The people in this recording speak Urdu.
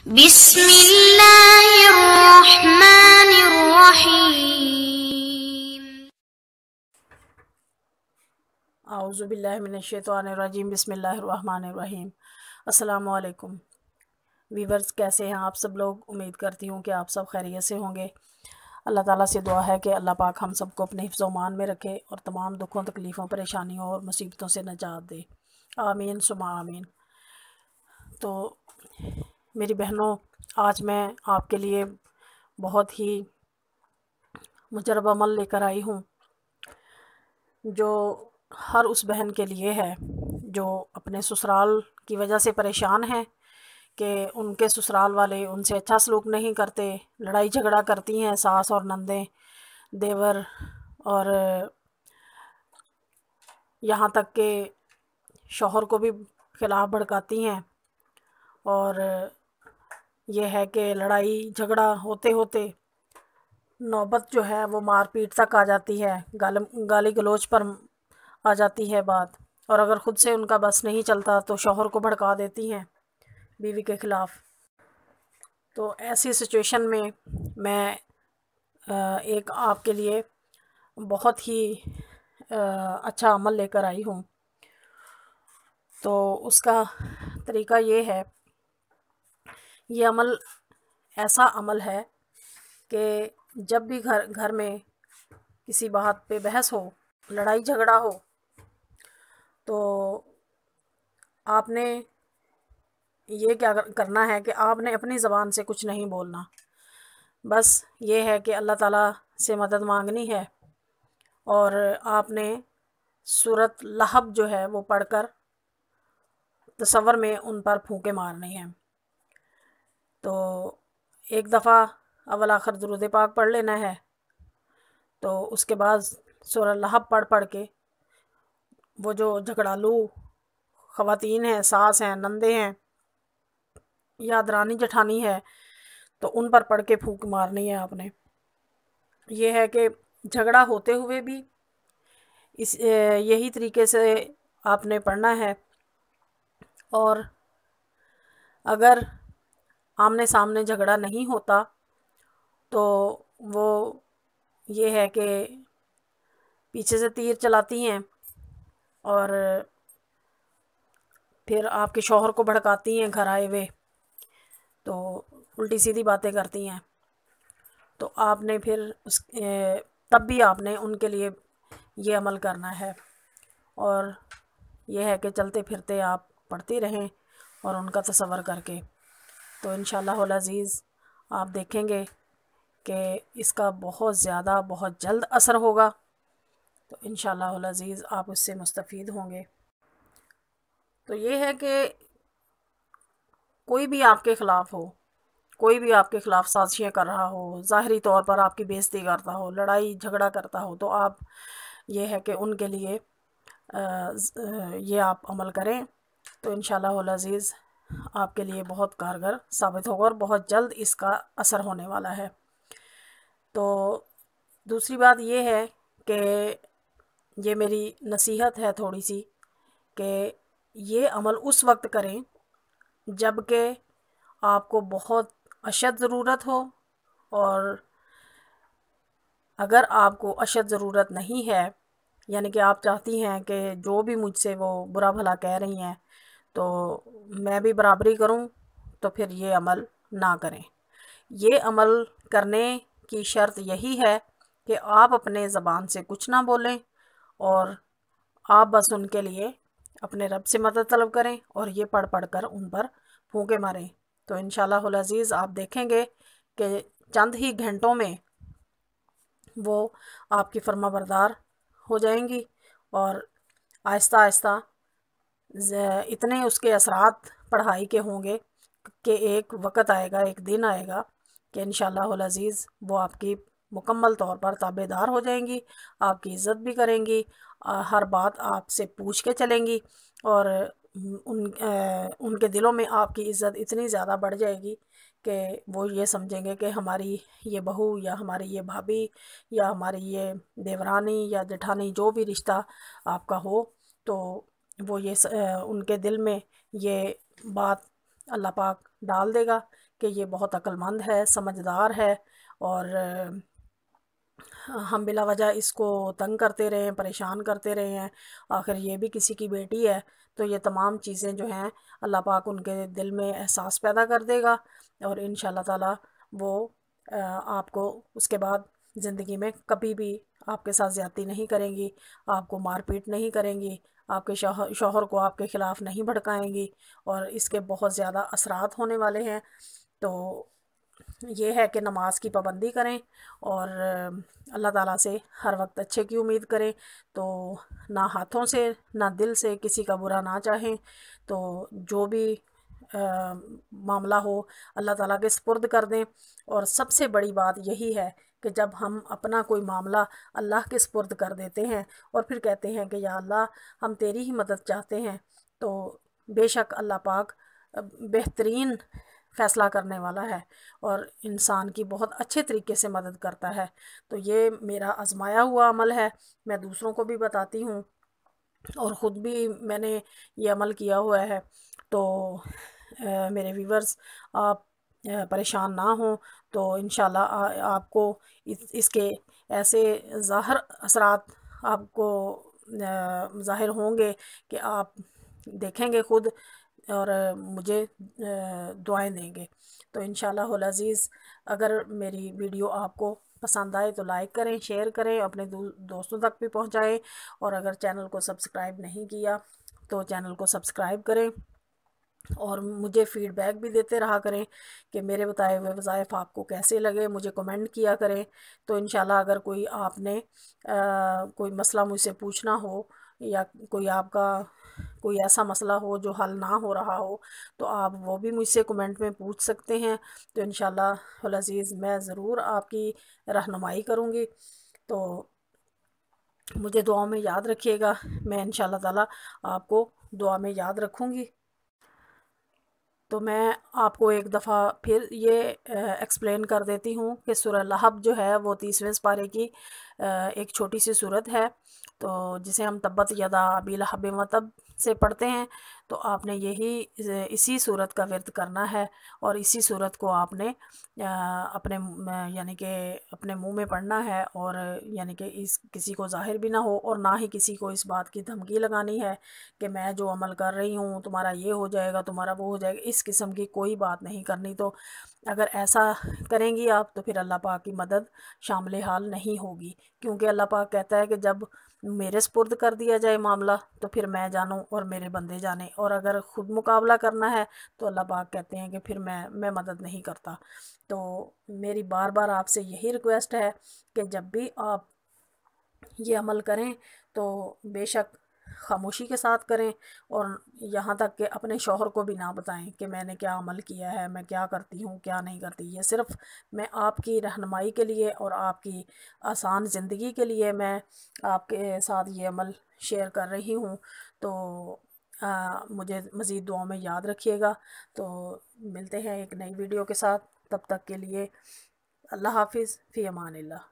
بسم اللہ الرحمن الرحیم۔ اعوذ باللہ من الشیطان الرجیم، بسم اللہ الرحمن الرحیم۔ السلام علیکم ویورز، کیسے ہیں آپ سب لوگ؟ امید کرتی ہوں کہ آپ سب خیریت سے ہوں گے۔ اللہ تعالیٰ سے دعا ہے کہ اللہ پاک ہم سب کو اپنے حفظ و امان میں رکھے اور تمام دکھوں، تکلیفوں، پریشانیوں اور مصیبتوں سے نجات دے، آمین ثم آمین۔ تو میری بہنوں، آج میں آپ کے لیے بہت ہی مجرب عمل لے کر آئی ہوں، جو ہر اس بہن کے لیے ہے جو اپنے سسرال کی وجہ سے پریشان ہے کہ ان کے سسرال والے ان سے اچھا سلوک نہیں کرتے، لڑائی جھگڑا کرتی ہیں ساس اور نندیں، دیور، اور یہاں تک کہ شوہر کو بھی خلاف بھڑکاتی ہیں، اور یہ ہے کہ لڑائی جھگڑا ہوتے ہوتے نوبت جو ہے وہ مار پیٹ تک آ جاتی ہے، گالی گلوچ پر آ جاتی ہے بات، اور اگر خود سے ان کا بس نہیں چلتا تو شوہر کو بھڑکا دیتی ہیں بیوی کے خلاف۔ تو ایسی سچویشن میں میں ایک آپ کے لیے بہت ہی اچھا عمل لے کر آئی ہوں۔ تو اس کا طریقہ یہ ہے، یہ عمل ایسا عمل ہے کہ جب بھی گھر میں کسی بات پہ بحث ہو، لڑائی جھگڑا ہو، تو آپ نے یہ کیا کرنا ہے کہ آپ نے اپنی زبان سے کچھ نہیں بولنا، بس یہ ہے کہ اللہ تعالیٰ سے مدد مانگنی ہے، اور آپ نے سورۃ لہب جو ہے وہ پڑھ کر تصور میں ان پر پھونکے مارنے ہیں۔ تو ایک دفعہ اول آخر درود پاک پڑھ لینا ہے، تو اس کے بعد سورہ لہب پڑھ کے وہ جو جھگڑالو خواتین ہیں، ساس ہیں، نندے ہیں یا درانی جٹھانی ہے، تو ان پر پڑھ کے پھونک مارنی ہے آپ نے۔ یہ ہے کہ جھگڑا ہوتے ہوئے بھی یہی طریقے سے آپ نے پڑھنا ہے، اور اگر آمنے سامنے جھگڑا نہیں ہوتا تو وہ یہ ہے کہ پیچھے سے تیر چلاتی ہیں اور پھر آپ کے شوہر کو بھڑکاتی ہیں گھر آئے ہوئے، تو الٹی سیدھی باتیں کرتی ہیں۔ تو آپ نے پھر تب بھی آپ نے ان کے لیے یہ عمل کرنا ہے، اور یہ ہے کہ چلتے پھرتے آپ پڑھتی رہیں اور ان کا تصور کر کے، تو انشاءاللہ العزیز آپ دیکھیں گے کہ اس کا بہت زیادہ بہت جلد اثر ہوگا، تو انشاءاللہ العزیز آپ اس سے مستفید ہوں گے۔ تو یہ ہے کہ کوئی بھی آپ کے خلاف ہو، کوئی بھی آپ کے خلاف سازشیں کر رہا ہو، ظاہری طور پر آپ کی بےزتی کرتا ہو، لڑائی جھگڑا کرتا ہو، تو آپ یہ ہے کہ ان کے لیے یہ آپ عمل کریں، تو انشاءاللہ العزیز آپ کے لیے بہت کارگر ثابت ہوگا اور بہت جلد اس کا اثر ہونے والا ہے۔ تو دوسری بات یہ ہے کہ یہ میری نصیحت ہے تھوڑی سی، کہ یہ عمل اس وقت کریں جب کہ آپ کو بہت اشد ضرورت ہو، اور اگر آپ کو اشد ضرورت نہیں ہے، یعنی کہ آپ چاہتی ہیں کہ جو بھی مجھ سے وہ برا بھلا کہہ رہی ہیں تو میں بھی برابری کروں، تو پھر یہ عمل نہ کریں۔ یہ عمل کرنے کی شرط یہی ہے کہ آپ اپنے زبان سے کچھ نہ بولیں، اور آپ بس ان کے لیے اپنے رب سے مدد طلب کریں اور یہ پڑھ کر ان پر پھونکے ماریں، تو انشاءاللہ العزیز آپ دیکھیں گے کہ چند ہی گھنٹوں میں وہ آپ کی فرما بردار ہو جائیں گی، اور آہستہ آہستہ اتنے اس کے اثرات پڑھائی کے ہوں گے کہ ایک وقت آئے گا، ایک دن آئے گا کہ انشاءاللہ العزیز وہ آپ کی مکمل طور پر تابع دار ہو جائیں گی، آپ کی عزت بھی کریں گی، ہر بات آپ سے پوچھ کے چلیں گی، اور ان کے دلوں میں آپ کی عزت اتنی زیادہ بڑھ جائے گی کہ وہ یہ سمجھیں گے کہ ہماری یہ بہو یا ہماری یہ بھابھی یا ہماری یہ دیورانی یا جٹھانی جو بھی رشتہ آپ کا ہو، تو وہ یہ ان کے دل میں یہ بات اللہ پاک ڈال دے گا کہ یہ بہت عقل مند ہے، سمجھدار ہے، اور ہم بلا وجہ اس کو تنگ کرتے رہے ہیں، پریشان کرتے رہے ہیں، آخر یہ بھی کسی کی بیٹی ہے۔ تو یہ تمام چیزیں جو ہیں اللہ پاک ان کے دل میں احساس پیدا کر دے گا، اور انشاءاللہ تعالی وہ آپ کو اس کے بعد زندگی میں کبھی بھی آپ کے ساتھ زیادتی نہیں کریں گی، آپ کو مار پیٹ نہیں کریں گی، آپ کے شوہر کو آپ کے خلاف نہیں بھڑکائیں گی، اور اس کے بہت زیادہ اثرات ہونے والے ہیں۔ تو یہ ہے کہ نماز کی پابندی کریں، اور اللہ تعالیٰ سے ہر وقت اچھے کی امید کریں، تو نہ ہاتھوں سے نہ دل سے کسی کا برا نہ چاہیں، تو جو بھی معاملہ ہو اللہ تعالیٰ کے سپرد کر دیں۔ اور سب سے بڑی بات یہی ہے کہ جب ہم اپنا کوئی معاملہ اللہ کے سپرد کر دیتے ہیں اور پھر کہتے ہیں کہ یا اللہ ہم تیری ہی مدد چاہتے ہیں، تو بے شک اللہ پاک بہترین فیصلہ کرنے والا ہے اور انسان کی بہت اچھے طریقے سے مدد کرتا ہے۔ تو یہ میرا آزمایا ہوا عمل ہے، میں دوسروں کو بھی بتاتی ہوں، اور خود بھی میں نے یہ عمل کیا ہوا ہے۔ تو میرے ویورز، آپ پریشان نہ ہوں، تو انشاءاللہ آپ کو اس کے ایسے ظاہر اثرات آپ کو ظاہر ہوں گے کہ آپ دیکھیں گے خود، اور مجھے دعائیں دیں گے۔ تو انشاءاللہ العزیز اگر میری ویڈیو آپ کو پسند آئے تو لائک کریں، شیئر کریں، اپنے دوستوں تک بھی پہنچائیں، اور اگر چینل کو سبسکرائب نہیں کیا تو چینل کو سبسکرائب کریں، اور مجھے فیڈ بیک بھی دیتے رہا کریں کہ میرے بتائے ہوئے وظائف آپ کو کیسے لگے، مجھے کمنٹ کیا کریں۔ تو انشاءاللہ اگر کوئی آپ نے کوئی مسئلہ مجھ سے پوچھنا ہو، یا کوئی آپ کا کوئی ایسا مسئلہ ہو جو حل نہ ہو رہا ہو، تو آپ وہ بھی مجھ سے کمنٹ میں پوچھ سکتے ہیں، تو انشاءاللہ العزیز میں ضرور آپ کی رہنمائی کروں گی۔ تو مجھے دعاؤں میں یاد رکھیے گا، میں انشاءاللہ تعالی آپ کو دعا میں یاد رکھوں گی۔ تو میں آپ کو ایک دفعہ پھر یہ ایکسپلین کر دیتی ہوں کہ سورہ لہب جو ہے وہ 30ویں سپارے کی ایک چھوٹی سی صورت ہے، تو جسے ہم تبت یدا ابی لہب وتب سے پڑھتے ہیں۔ تو آپ نے اسی صورت کا ورد کرنا ہے، اور اسی صورت کو آپ نے اپنے یعنی کہ اپنے منہ میں پڑھنا ہے، اور یعنی کہ کسی کو ظاہر بھی نہ ہو، اور نہ ہی کسی کو اس بات کی دھمکی لگانی ہے کہ میں جو عمل کر رہی ہوں تمہارا یہ ہو جائے گا، تمہارا وہ ہو جائے گا، اس قسم کی کوئی بات نہیں کرنی۔ تو اگر ایسا کریں گی آپ تو پھر اللہ پاک کی مدد شامل حال نہیں ہوگی، کیونکہ اللہ پاک کہتا ہے کہ جب میرے سپرد کر دیا جائے معاملہ تو پھر میں جانوں اور میرے بندے جانیں، اور اگر خود مقابلہ کرنا ہے تو اللہ پاک کہتے ہیں کہ پھر میں مدد نہیں کرتا۔ تو میری بار بار آپ سے یہی ریکویسٹ ہے کہ جب بھی آپ یہ عمل کریں تو بے شک خاموشی کے ساتھ کریں، اور یہاں تک کہ اپنے شوہر کو بھی نہ بتائیں کہ میں نے کیا عمل کیا ہے، میں کیا کرتی ہوں کیا نہیں کرتی۔ یہ صرف میں آپ کی رہنمائی کے لیے اور آپ کی آسان زندگی کے لیے میں آپ کے ساتھ یہ عمل شیئر کر رہی ہوں۔ تو مجھے مزید دعاؤں میں یاد رکھیے گا۔ تو ملتے ہیں ایک نئی ویڈیو کے ساتھ، تب تک کے لیے اللہ حافظ، فی امان اللہ۔